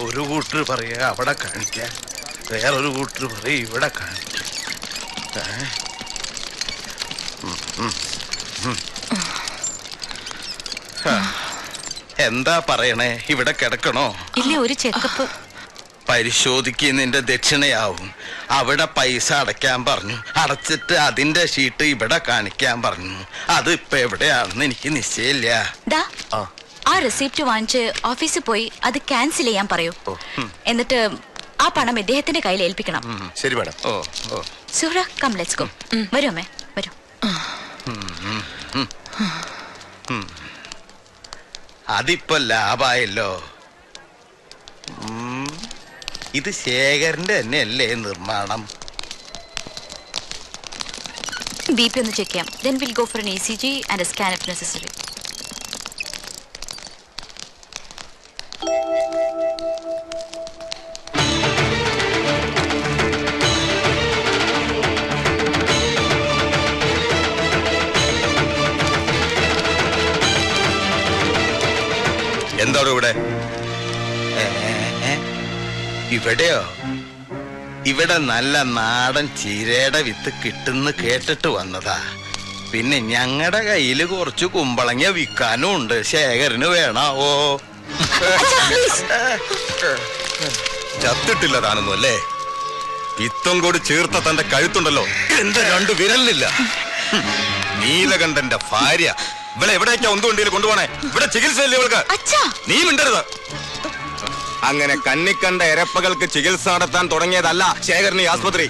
ഒരു കൂട്ടർ പറയുക അവിടെ കാണിക്കാൻ, വേറൊരു കൂട്ടർ പറയും ഇവിടെ കാണിക്കാൻ. എന്താ പറയണേ? ഇവിടെ കിടക്കണോ? ഇല്ല, ഒരു ചെക്കപ്പ്. പരിശോധിക്കുന്നതിന്റെ ദക്ഷിണയാവും. അവിടെ പൈസ അടയ്ക്കാൻ പറഞ്ഞു, അടച്ചിട്ട് അതിന്റെ ഷീട്ട് ഇവിടെ കാണിക്കാൻ പറഞ്ഞു. അത് ഇപ്പൊ എവിടെയാണെന്ന് എനിക്ക് നിശ്ചയില്ല. ആ റെസിപ്റ്റ് വാങ്ങിച്ച് ഓഫീസിൽ പോയി അത് ക്യാൻസൽ ചെയ്യാൻ പറയൂ. എന്നിട്ട് ആ പണം ഇദ്ദേഹത്തിന്റെ കയ്യിൽ ഏൽപ്പിക്കണം. ശരി madam. Suhra, come let's go. വരൂ അമ്മേ, വരൂ. അതിപ്പോ ലാഭായല്ലോ. ഇത് ശേഖരന്റെ തന്നെയല്ലേ നിർമ്മാണം? BP ഒന്ന് ചെക്ക് ചെയ്യാം. Then we'll go for an ECG and a scan if necessary. എന്താണ് ഇവിടെ? ഇവിടെയോ? ഇവിടെ നല്ല നാടൻ ചീരയുടെ വിത്ത് കിട്ടുന്ന കേട്ടിട്ട് വന്നതാ. പിന്നെ ഞങ്ങളുടെ കയ്യില് കുറച്ച് കുമ്പളങ്ങ വിൽക്കാനും ഉണ്ട്. ശേഖരന് വേണാവോ? ചത്തിട്ടില്ല താനൊന്നും അല്ലേ? വിത്തം കൂടി ചേർത്ത തന്റെ കഴുത്തുണ്ടല്ലോ, എന്റെ 2 വിരലില്ല. നീലകണ്ഠന്റെ ഭാര്യ. ഇവിടെ എവിടേക്കാ ഒന്നുകൊണ്ടിയിൽ കൊണ്ടുപോണേ? ഇവിടെ ചികിത്സയല്ലേ ഇവൾക്ക്? നീ മിണ്ടരുത്. അങ്ങനെ കണ്ണിക്കണ്ട എരപ്പകൾക്ക് ചികിത്സ നടത്താൻ തുടങ്ങിയതല്ല ശേഖരൻ ഈ ആസ്പത്രി.